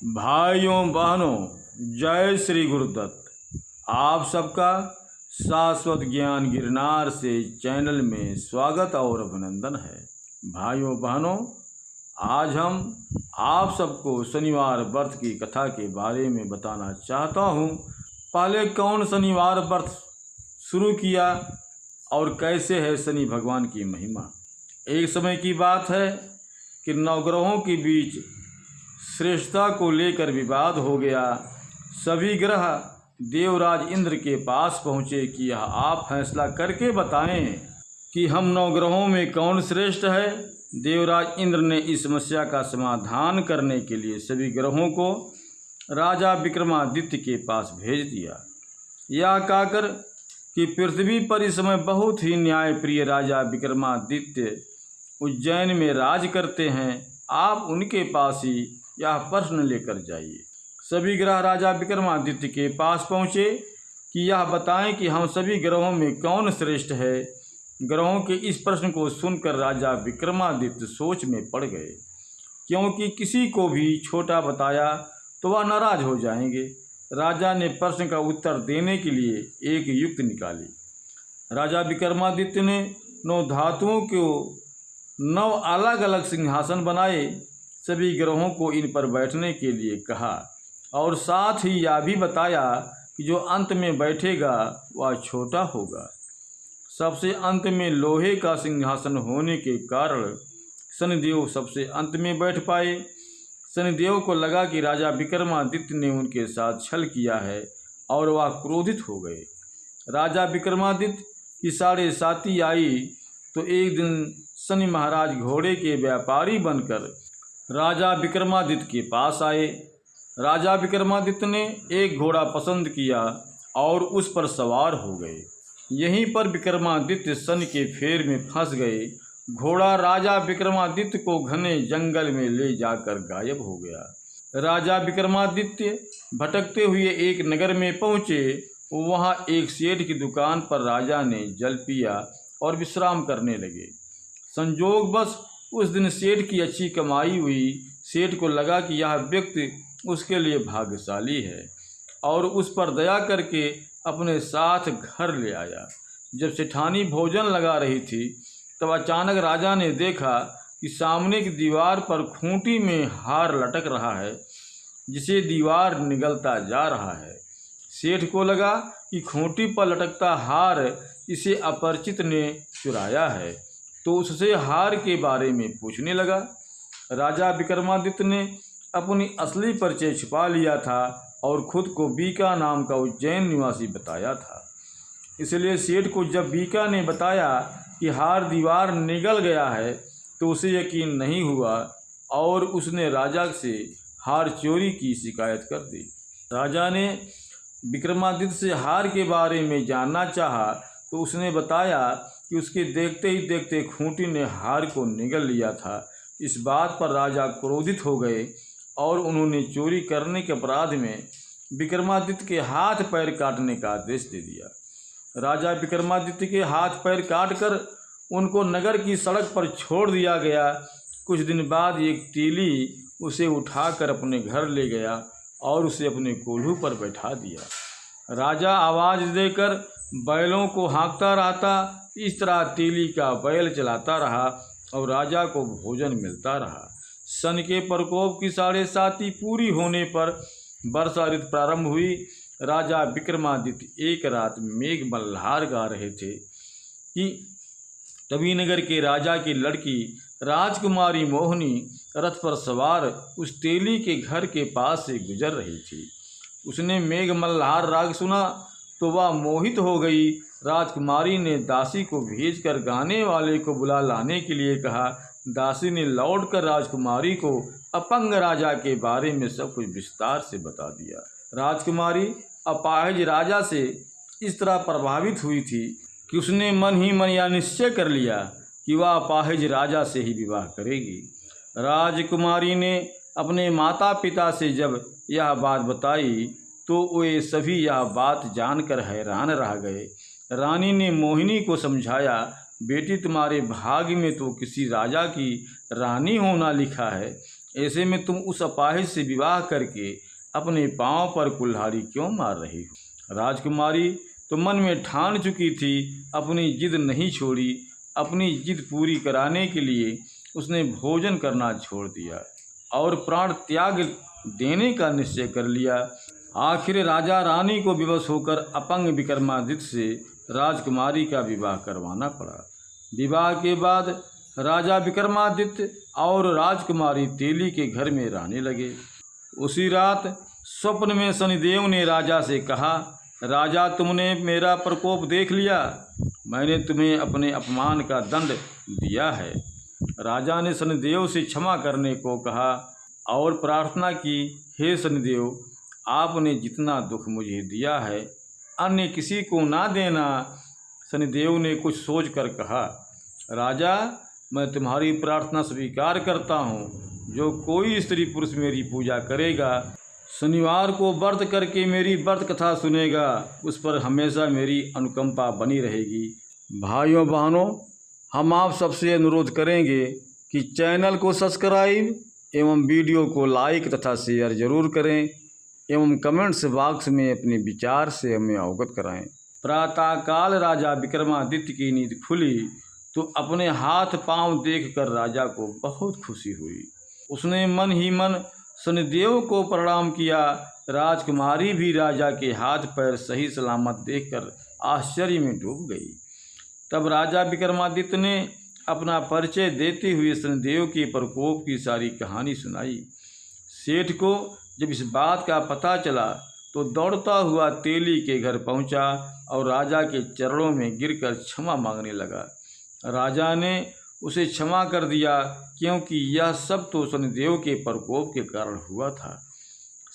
भाइयों बहनों, जय श्री गुरुदत्त। आप सबका शाश्वत ज्ञान गिरनार से चैनल में स्वागत और अभिनंदन है। भाइयों बहनों, आज हम आप सबको शनिवार व्रत की कथा के बारे में बताना चाहता हूँ। पहले कौन शनिवार व्रत शुरू किया और कैसे है शनि भगवान की महिमा। एक समय की बात है कि नवग्रहों के बीच श्रेष्ठता को लेकर विवाद हो गया। सभी ग्रह देवराज इंद्र के पास पहुँचे कि यह आप फैसला करके बताएं कि हम नवग्रहों में कौन श्रेष्ठ है। देवराज इंद्र ने इस समस्या का समाधान करने के लिए सभी ग्रहों को राजा विक्रमादित्य के पास भेज दिया। यह कहकर कि पृथ्वी पर इस समय बहुत ही न्यायप्रिय राजा विक्रमादित्य उज्जैन में राज करते हैं, आप उनके पास ही यह प्रश्न लेकर जाइए। सभी ग्रह राजा विक्रमादित्य के पास पहुँचे कि यह बताएं कि हम सभी ग्रहों में कौन श्रेष्ठ है। ग्रहों के इस प्रश्न को सुनकर राजा विक्रमादित्य सोच में पड़ गए, क्योंकि किसी को भी छोटा बताया तो वह नाराज हो जाएंगे। राजा ने प्रश्न का उत्तर देने के लिए एक युक्ति निकाली। राजा विक्रमादित्य ने 9 धातुओं को 9 अलग अलग सिंहासन बनाए, सभी ग्रहों को इन पर बैठने के लिए कहा और साथ ही यह भी बताया कि जो अंत में बैठेगा वह छोटा होगा। सबसे अंत में लोहे का सिंहासन होने के कारण शनिदेव सबसे अंत में बैठ पाए। शनिदेव को लगा कि राजा विक्रमादित्य ने उनके साथ छल किया है और वह क्रोधित हो गए। राजा विक्रमादित्य की 7.5 आई तो एक दिन शनि महाराज घोड़े के व्यापारी बनकर राजा विक्रमादित्य के पास आए। राजा विक्रमादित्य ने एक घोड़ा पसंद किया और उस पर सवार हो गए। यहीं पर विक्रमादित्य शनि के फेर में फंस गए। घोड़ा राजा विक्रमादित्य को घने जंगल में ले जाकर गायब हो गया। राजा विक्रमादित्य भटकते हुए एक नगर में पहुँचे। वहाँ एक सेठ की दुकान पर राजा ने जल पिया और विश्राम करने लगे। संजोगवश उस दिन सेठ की अच्छी कमाई हुई। सेठ को लगा कि यह व्यक्ति उसके लिए भाग्यशाली है और उस पर दया करके अपने साथ घर ले आया। जब सेठानी भोजन लगा रही थी तब अचानक राजा ने देखा कि सामने की दीवार पर खूंटी में हार लटक रहा है, जिसे दीवार निगलता जा रहा है। सेठ को लगा कि खूंटी पर लटकता हार इसे अपरिचित ने चुराया है, तो उससे हार के बारे में पूछने लगा। राजा विक्रमादित्य ने अपनी असली परिचय छुपा लिया था और खुद को बीका नाम का उज्जैन निवासी बताया था। इसलिए सेठ को जब बीका ने बताया कि हार दीवार निगल गया है तो उसे यकीन नहीं हुआ और उसने राजा से हार चोरी की शिकायत कर दी। राजा ने विक्रमादित्य से हार के बारे में जानना चाहा तो उसने बताया कि उसके देखते ही देखते खूंटी ने हार को निगल लिया था। इस बात पर राजा क्रोधित हो गए और उन्होंने चोरी करने के अपराध में विक्रमादित्य के हाथ पैर काटने का आदेश दे दिया। राजा विक्रमादित्य के हाथ पैर काटकर उनको नगर की सड़क पर छोड़ दिया गया। कुछ दिन बाद एक तेली उसे उठाकर अपने घर ले गया और उसे अपने कोल्हू पर बैठा दिया। राजा आवाज़ देकर बैलों को हाँकता रहता। इस तरह तेली का बैल चलाता रहा और राजा को भोजन मिलता रहा। शनि के प्रकोप की 7.5 पूरी होने पर वर्षा ऋतु प्रारंभ हुई। राजा विक्रमादित्य एक रात मेघ मल्हार गा रहे थे कि तभी नगर के राजा की लड़की राजकुमारी मोहिनी रथ पर सवार उस तेली के घर के पास से गुजर रही थी। उसने मेघ मल्हार राग सुना तो वह मोहित हो गई। राजकुमारी ने दासी को भेजकर गाने वाले को बुला लाने के लिए कहा। दासी ने लौटकर राजकुमारी को अपंग राजा के बारे में सब कुछ विस्तार से बता दिया। राजकुमारी अपाहिज राजा से इस तरह प्रभावित हुई थी कि उसने मन ही मन यह निश्चय कर लिया कि वह अपाहिज राजा से ही विवाह करेगी। राजकुमारी ने अपने माता पिता से जब यह बात बताई तो वे सभी यह बात जानकर हैरान रह गए। रानी ने मोहिनी को समझाया, बेटी तुम्हारे भाग्य में तो किसी राजा की रानी होना लिखा है, ऐसे में तुम उस अपाहिज से विवाह करके अपने पांव पर कुल्हाड़ी क्यों मार रही हो? राजकुमारी तो मन में ठान चुकी थी, अपनी जिद नहीं छोड़ी। अपनी जिद पूरी कराने के लिए उसने भोजन करना छोड़ दिया और प्राण त्याग देने का निश्चय कर लिया। आखिर राजा रानी को विवश होकर अपंग विक्रमादित्य से राजकुमारी का विवाह करवाना पड़ा। विवाह के बाद राजा विक्रमादित्य और राजकुमारी तेली के घर में रहने लगे। उसी रात स्वप्न में शनिदेव ने राजा से कहा, राजा, तुमने मेरा प्रकोप देख लिया। मैंने तुम्हें अपने अपमान का दंड दिया है। राजा ने शनिदेव से क्षमा करने को कहा और प्रार्थना की, हे शनिदेव, आपने जितना दुख मुझे दिया है अन्य किसी को ना देना। शनिदेव ने कुछ सोच कर कहा, राजा, मैं तुम्हारी प्रार्थना स्वीकार करता हूँ। जो कोई स्त्री पुरुष मेरी पूजा करेगा, शनिवार को व्रत करके मेरी व्रत कथा सुनेगा, उस पर हमेशा मेरी अनुकंपा बनी रहेगी। भाइयों बहनों, हम आप सबसे अनुरोध करेंगे कि चैनल को सब्सक्राइब एवं वीडियो को लाइक तथा शेयर जरूर करें एवं कमेंट्स बॉक्स में अपने विचार से हमें अवगत कराएं। प्रातःकाल राजा विक्रमादित्य की नींद खुली तो अपने हाथ पांव देखकर राजा को बहुत खुशी हुई। उसने मन ही मन शनिदेव को प्रणाम किया। राजकुमारी भी राजा के हाथ पैर सही सलामत देखकर आश्चर्य में डूब गई। तब राजा विक्रमादित्य ने अपना परिचय देते हुए शनिदेव के प्रकोप की सारी कहानी सुनाई। सेठ को जब इस बात का पता चला तो दौड़ता हुआ तेली के घर पहुंचा और राजा के चरणों में गिरकर क्षमा मांगने लगा। राजा ने उसे क्षमा कर दिया, क्योंकि यह सब तो शनिदेव के प्रकोप के कारण हुआ था।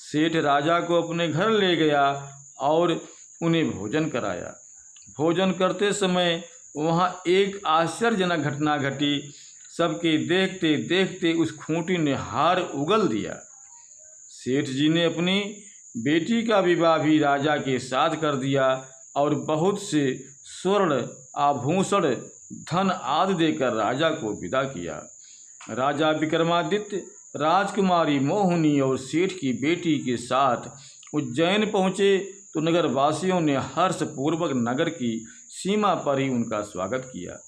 सेठ राजा को अपने घर ले गया और उन्हें भोजन कराया। भोजन करते समय वहाँ एक आश्चर्यजनक घटना घटी। सबके देखते देखते उस खूंटी ने हार उगल दिया। सेठ जी ने अपनी बेटी का विवाह भी राजा के साथ कर दिया और बहुत से स्वर्ण आभूषण, धन आदि देकर राजा को विदा किया। राजा विक्रमादित्य राजकुमारी मोहिनी और सेठ की बेटी के साथ उज्जैन पहुँचे तो नगरवासियों ने हर्षपूर्वक नगर की सीमा पर ही उनका स्वागत किया।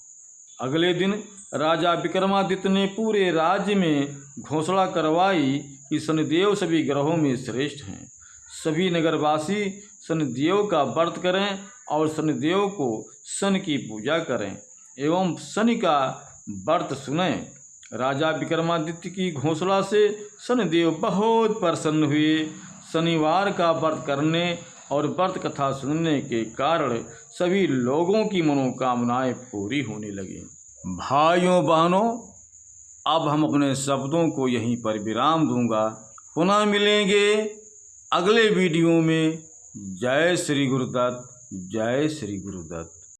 अगले दिन राजा विक्रमादित्य ने पूरे राज्य में घोषणा करवाई कि शनिदेव सभी ग्रहों में श्रेष्ठ हैं। सभी नगरवासी शनिदेव का व्रत करें और शनिदेव को शनि की पूजा करें एवं शनि का व्रत सुनें। राजा विक्रमादित्य की घोषणा से शनिदेव बहुत प्रसन्न हुए। शनिवार का व्रत करने और व्रत कथा सुनने के कारण सभी लोगों की मनोकामनाएं पूरी होने लगीं। भाइयों बहनों, अब हम अपने शब्दों को यहीं पर विराम दूंगा। पुनः मिलेंगे अगले वीडियो में। जय श्री गुरुदत्त, जय श्री गुरुदत्त।